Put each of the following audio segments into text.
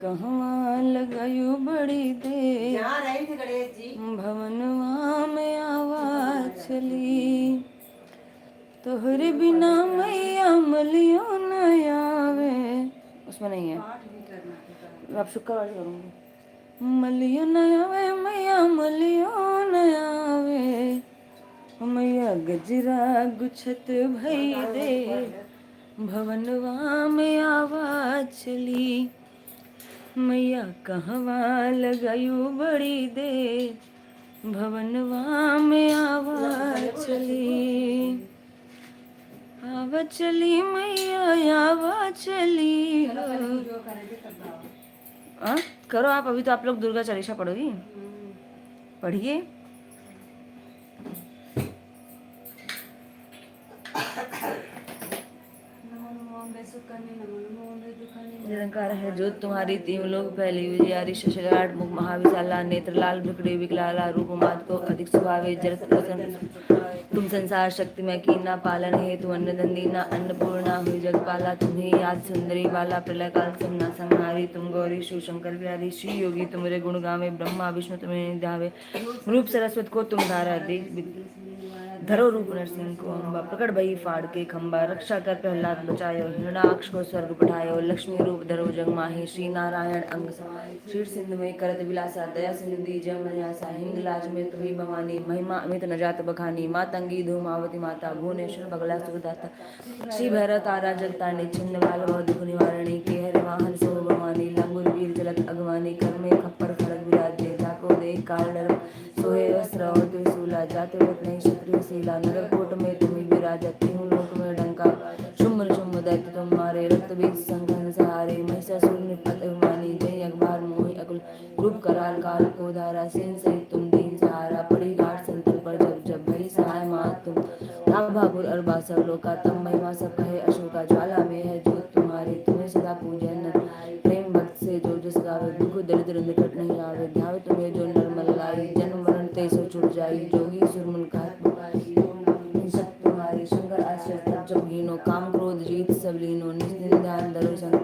कहवा लगायु बड़ी दे भवनवा में आवा चली। तोहरे बिना मैया मलियो न आवे। उसमें नहीं है, अब शुक्रवार करूँगी। मलियो न आवे मैया मलियो न आवे। मैया गजरा गुछत भई दे भवनवा में आवा चली। मैया कहवा लगायु बड़ी दे भवनवा में आवा चली। आवा चली मैया आवा चली। करो आप, अभी तो आप लोग दुर्गा चालीसा पढ़ोगी, पढ़िए। निरंकार है जो तुम्हारी तीन लोग पहली विजयारी शशलाट मुख महाविशाला नेत्र लाल भ्रकड़ी विकलाला रूप मात को अधिक स्वभावे जरत तुम संसार शक्ति में कीना पालन हेतु अन्न दंदीना अन्नपूर्णा हुई जगपाला तुम्हें याद सुंदरी बाला प्रलय काल सुनना संहारी तुम गौरी शिव शंकर बिहारी श्री योगी तुम्हारे गुण गावे ब्रह्मा विष्णु तुम्हें ध्यावे रूप सरस्वत को तुम धारा धरो रूप नरसिंह को अम्बा प्रकट भई फाड़ के खंबा रक्षा कर प्रहलाद बचायो हिरणाक्ष को स्वर्ग पठायो लक्ष्मी रूप धरो जग माही श्री नारायण अंग शीर सिंधु में करत विलासा दया सिंधु दी जम न्यासा हिंगलाज में तुम्ही भवानी महिमा अमित न जात बखानी मातंगी धूमावती माता भुवनेश्वर बगला सुखदाता श्री भैरव तारा जगतानी छिन्न बाल बहुत दुख निवारणी के हरे वाहन सो भवानी लंगुर वीर जलत अगवानी कर में खप्पर खड़ग विराजे जाको दे काल डर सोहे वस्त्र और त्रिशूला जाते वत नहीं क्षत्रिय शीला नगर कोट में तुम्हें विराजत हूँ लोक में डंका शुम्भ शुम्भ दैत्य तुम्हारे रक्त बीज संघन सहारे महिषासुर निपत अभिमानी जय अखबार मोहि अकुल रूप कराल काल को धारा सेन सहित तुम दीन सहारा पड़ी घाट संतल पर जब जब भई सहाय मात तुम राम भापुर अरबा सब लोका तम महिमा सब कहे अशोका ज्वाला में है जो तुम्हारे तुम्हें सदा पूजन प्रेम भक्त से जो जस गावे दुख दरिद्र निकट नहीं आवे ध्यावे तुम्हें जो नरमल लाई जन्म मरण ते सो छुट जाई जोगी सुरमन का तुम्हारी शंकर आश्रय तब जब हीनो काम क्रोध जीत सब लीनो निस्दिन ध्यान धरो संग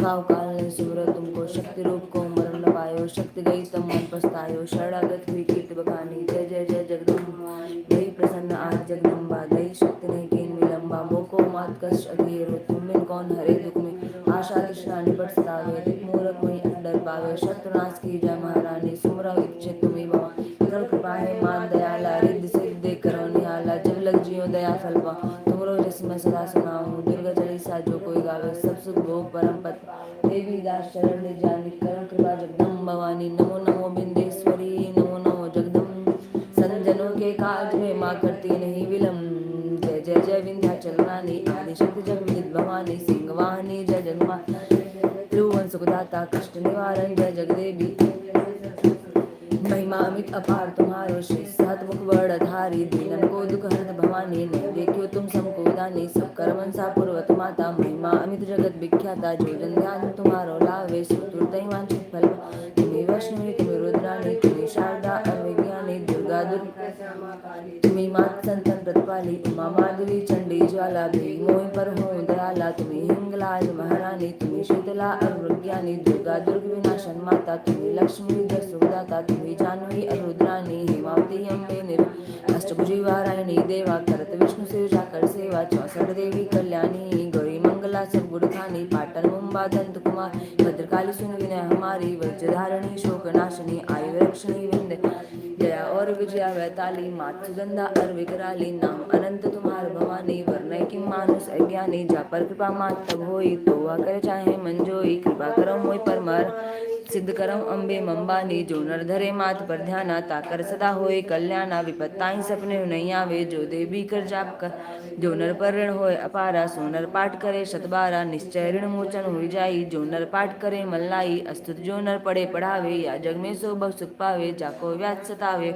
काव काल ने सुमर तुमको शक्ति रूप को मरण न पायो शक्ति गई तब मन पछतायो शरणागत हुई कीर्ति बखानी जय जय जय जगदम्बा दई प्रसन्न आज जगदम्बा दई शक्ति नहीं कीन विलंबा मोको मात कष्ट अधीरो तुम कौन हरे दुख में आशा तृष्णा निपट सतावे मूरख में डर पावे शत्रुनाश की जय महारानी सुमरा इच्छित तुम्हें बाबा कर कृपा है मान दयाला रिद्धि सिद्धि करो निहाला जब लग जियो दया फलवा तुमरो जस मैं सदा सुनाऊं दुर्गा चालीसा जो कोई गावे सब सुख भोग परम पद देवी दास शरण ले जानी करण कृपा जगदम भवानी नमो नमो बिंदेश्वरी नमो नमो जगदम संजनों के काज में माँ करती नहीं विलम्ब जय जय जय विंध्याचल रानी आदि शक्ति जगविदित भवानी सिंह वाहनी जय जगमा त्रिभुवन सुखदाता कष्ट निवारण जय जगदेवी महिमा अमित अपार तुम्हारो श्री सात मुख वर्णधारी दीनन को दुख हरत भवानी ने देखियो तुम समको दानी सब कर्मन सा पूर्वत माता महिमा अमित जगत विख्याता जो जन ध्यान तुम्हारो लावे सुतुर वांछित फल तुम्हें वैष्णवी तुम्हें रुद्राणी तुम्हें शारदा अविज्ञानी दुर्गा तुम्हें मात संतन प्रतिपाली उमा माधवी चंडी ज्वाला भी मोहि पर हो दयाला तुम्हें हिंगलाज महारानी तुम्हें शीतला अरुज्ञानी दुर्गा दुर्ग विनाशन माता तुम्हें लक्ष्मी जय सुखदाता तुम्हें जानवी अरुद्रानी हेमावती अम्बे निर अष्टभुजी वारायणी देवा करत विष्णु से जाकर सेवा 64 देवी कल्याणी गौरी मंगला सब गुड़ खानी पाटन मुंबा दंत कुमार भद्रकाली सुन विनय हमारी वज्रधारणी शोक नाशनी आयु रक्षणी विंध्य जया और विजया वैताली मात सुगंधा और विकराली नाम अनंत तुम्हार भवानी वर्णय की मानुष अज्ञानी जा पर कृपा मात तब होई तो वह कर चाहे मंजोई कृपा करम मोई पर मर सिद्ध करम अम्बे मंबानी जो नर धरे मात पर ध्याना ताकर सदा होए कल्याणा विपत्ताई सपने नहीं आवे जो देवी कर जाप कर जो नर पर ऋण होए अपारा सो नर पाठ करे शतबारा निश्चय ऋण मोचन हो जाई जो नर पाठ करे मल्लाई अस्तुत जो नर पढ़े पढ़ावे या जग में सो बहु सुख पावे जाको व्याज सतावे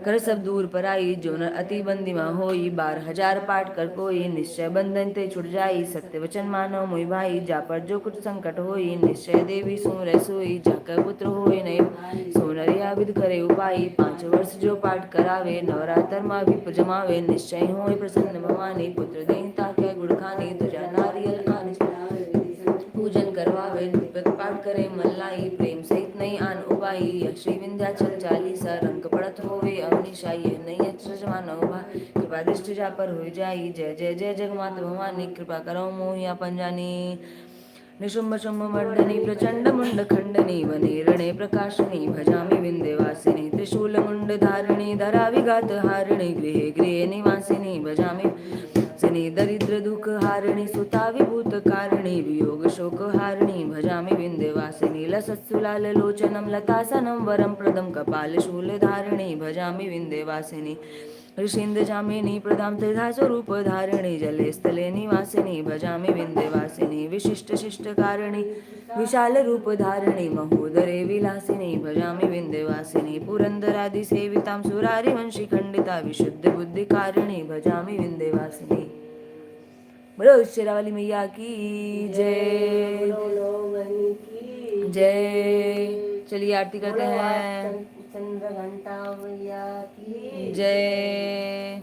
कर सब दूर पर आई जो नर अति बंदीमा होई 12,000 पाठ कर कोई निश्चय बंधन ते छुट जाई सत्य वचन मानो मोहि भाई जा पर जो कुछ संकट होई निश्चय देवी सुमरे सोई जाकर पुत्र होए नहीं सोनरिया विद करे उपाई 5 वर्ष जो पाठ करावे नवरात्र माँ भी जमावे निश्चय होए प्रसन्न भवानी पुत्र देता क्या गुड़ खानी तुझा नारियल आन पूजन करवावे विगत पाठ करे मन लाई, प्रेम सहित नहीं आन उपाई। यह श्री विंध्याचल चालीसा, रंग पड़त होवे अवनिशा। यह नहीं अचरज मानो भाई, कृपा दृष्टि जा पर हो जाई। जय जय जय जगमात भवानी, कृपा करो मोहिया पंजानी। निशुंभ शुंभ मर्दनी प्रचंड मुंड खंडनी, वने रणे प्रकाशनी, भजामि विंध्यवासिनी। त्रिशूल मुंड धारिणी, धरा विघात हारिणी, गृहे गृहे निवासिनी, भजामि सिनी। दरिद्र दुख हारिणी, सुता विभूत कारिणी, वियोग शोक हारिणी, भजामि विंध्यवासिनी। लसत्सुलाल लोचनम लतासनम वरम प्रदम, कपाल शूल धारिणी, भजामि विंध्यवासिनी। ऋषीन्द्र जामिनी प्रदाम त्रिधा स्वरूप धारिणी, जले स्थले निवासिनी, भजामि विंध्यवासिनी। विशिष्ट शिष्ट कारिणी, विशाल रूप धारिणी, महोदरे विलासिनी, भजामि विंध्यवासिनी। पुरंदरादि सेवितां सुरारि वंशी खंडिता, विशुद्ध बुद्धि कारिणी, भजामि विंध्यवासिनी। बोलो शेरावाली मैया की जय जय। चलिए आरती करते हैं। चंद्रघंटा मैया की जय।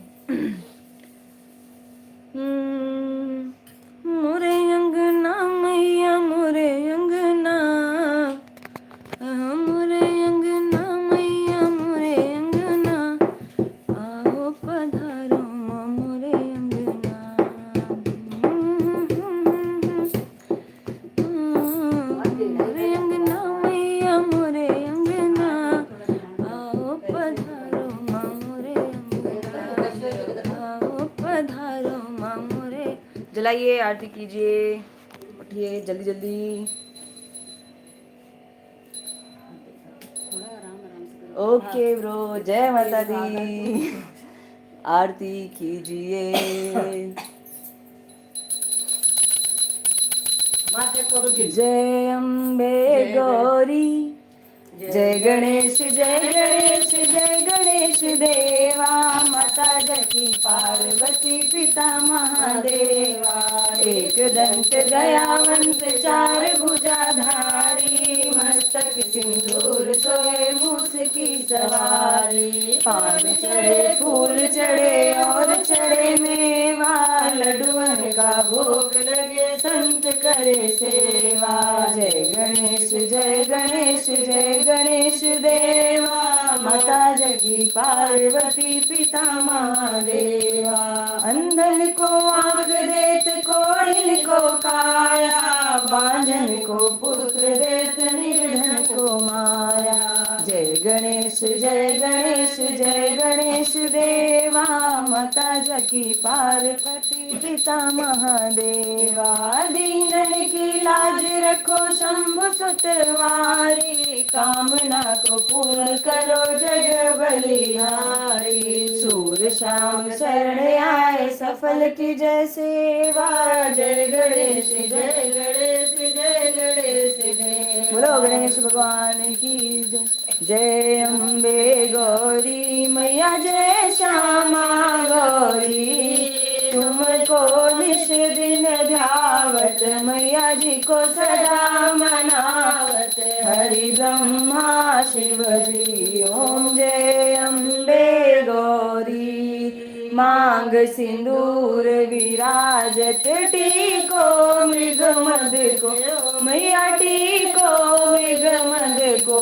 मोरे अंगना मैया मोरे अंगना, मोरे अंगना मैया मोरे अंगना, आओ पधारो मोरे अंगना। मोरे अंगना मैया मोरे अंगना, आओ पधारो मोरे अंगना, आओ पधारो मोरे। जलाइए आरती कीजिए, उठिए जल्दी जल्दी। ओके ब्रो, जय माता दी। आरती कीजिए। जय अम्बे गौरी, जय गणेश जय गणेश देवा। माता जकी पार्वती पिता महादेवा। एक दंत दयावंत चार भुजाधारी, मस्तक सिंदूर सोए मूस की सवारी। पान चढ़े फूल चढ़े और चढ़े मेवा, लड्डुअन का भोग लगे संत करे सेवा। जय गणेश देवा। माता जगी पार्वती पिता महादेवा। अंधन को आँख देत कोढ़िन को काया, बांझन को पुत्र देत निर्धन को माया। जय गणेश देवा। माता जगी पार्वती पिता महादेवा। दीनन की लाज रखो शंभु सुतवारी, कामना को पूर्ण करो जग बलिहारी। सूर शाम शरण आए सफल की जय सेवा। जय गणेश देव। बोलो गणेश भगवान की जय। जय अम्बे गौरी मैया जय श्यामा गौरी, तुमको निश दिन ध्यावत मैया जी को सदा मनावत। हरि ब्रह्मा शिव जी ओम जय अम्बे गौरी। मांग सिंदूर विराजत टीको मृग मद को मैया टीको मृग मद को।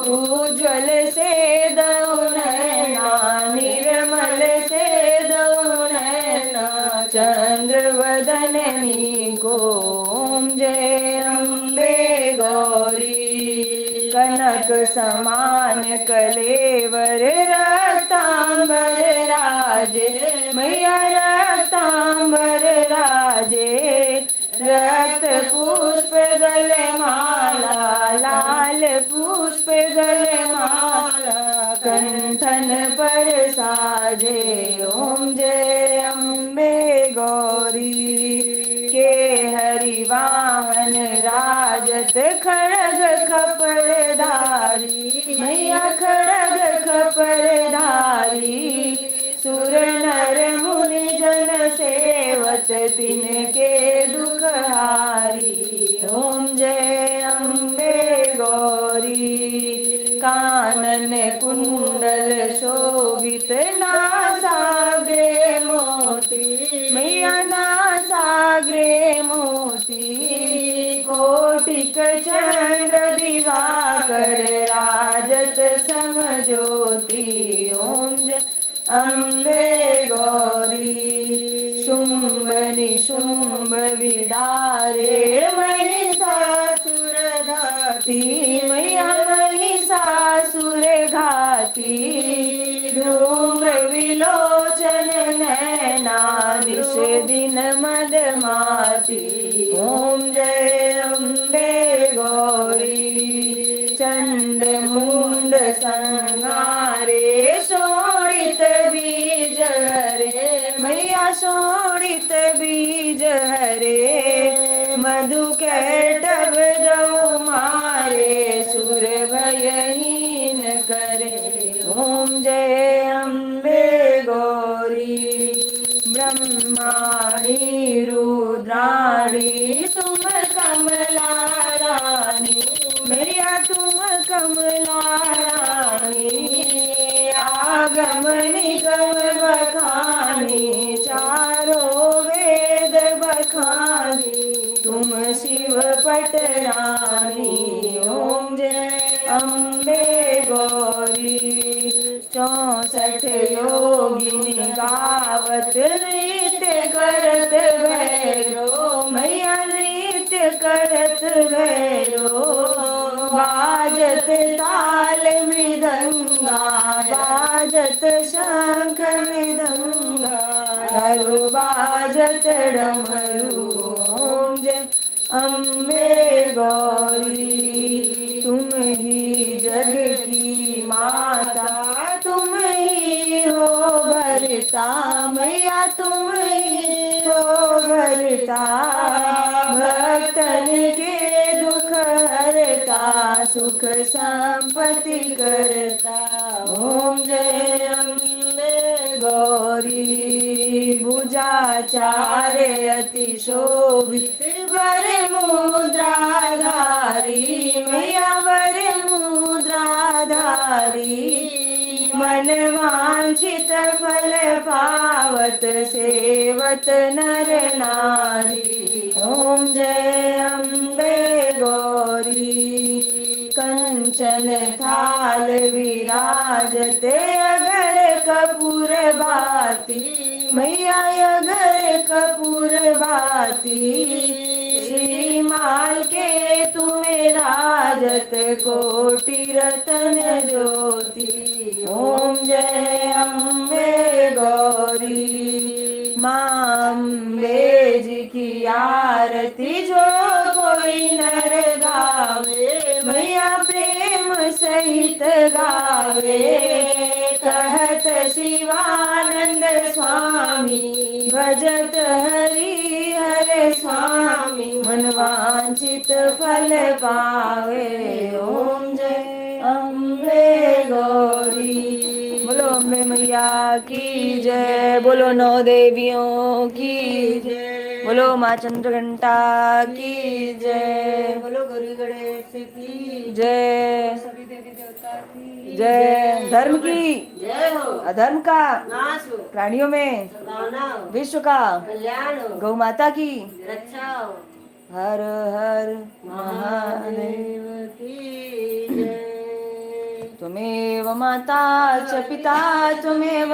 उज्ज्वल से दो नैना निर्मल से दो नैना, चंद्र वदननी को ओम जय अम्बे गौरी। कनक समान कलेवर रक्तांबर राजे मैया रक्तांबर राजे। रक्त पुष्प गले माला लाल पुष्प गले माला, कंठन पर साजे ओम जय अम्बे गौरी। के हरि वाहन राजत खड़ग खपरधारी मैया खड़ग खपरधारी। सुर नर मुनि जन सेवत तिनके दुख हारी। ओम जय अम्बे गौरी। कानन कुंडल शोभित नासाग्रे मोती मैया नासाग्रे मोती। कोटि चंद्र दिवाकर राजत समज्योति ओम जय अम्बे गौरी शुंभ निशुंभ विदारे महिषासुर घाती मैया महिषासुर घाती धूम्र विलोचन नैना निश दिन मदमाती ओम जय अम्बे गौरी चंड मुंड संगारे शोणित बीज हरे मैया शोणित बीज हरे मधु कैटभ जो मारे सुर भयहीन करे ओम जय अम्बे गौरी ब्रह्माणी रुद्राणी तुम कमला रानी मैया तुम कमला रानी आगम निगम बखानी चारों वेद बखानी तुम शिव पटरानी ओम जय अम्बे गौरी 64 योगिनी गावत नृत्य करत भैरो मैया नृत्य करत भैरो बाजत ताल मृदंगा बाजत शंख मृदंगा डमरू बाजत डमरू ओम जय अम्बे गौरी तुम ही जग की माता तुम ही हो भरता मैया तुम ही हो भरता भक्तन के दुख हरता सुख संपत्ति करता ओम जय अम्बे गौरी भुजाचार्य अति शोभित वर मुद्राधारी मैया वर मुद्राधारी मन वांछित फल पावत सेवत नर नारी ओम जय अम्बे गौरी कंचन थाल विराजते अगर कपूर भाती मैया अगर कपूर भाती श्रीमाल के तुम्हें राजत कोटि रतन ज्योति ओम जय अम्बे गौरी माँ अम्बे जी की आरती जो कोई नर गावे मैया प्रेम सहित गावे कहत शिवानंद स्वामी भजत हरि हर स्वामी मनवांचित फल पावे ओम जय अम्बे गौरी बोलो अम्बे मैया की जय बोलो नौ देवियों की जय बोलो माँ चंद्रघंटा की जय बोलो गौरी गणेश की जय सभी देवी देवता की जय धर्म की जय हो अधर्म का नाश हो प्राणियों में सद्भावना हो विश्व का कल्याण हो गौ माता की रक्षा हो हर हर महादेव महादेव की जय त्वमेव माता च पिता त्वमेव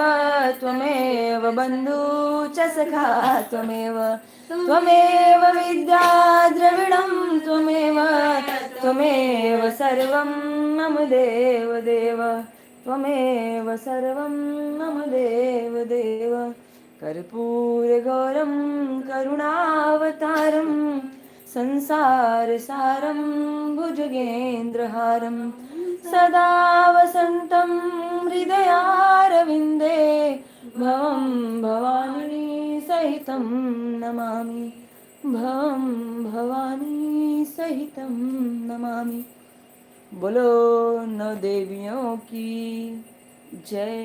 त्वमेव बन्धु च सखा त्वमेव त्वमेव विद्या द्रविणं त्वमेव त्वमेव सर्वं मम देव देव त्वमेव सर्वं मम देव देव कर्पूरगौरं करुणावतारं संसारसारं भुजगेन्द्रहारं सदा वसन्तं हृदयारविन्दे भवं भवानी सहितं नमामि भवं भवानी सहितं नमामि बोलो नौ देवियों की जय।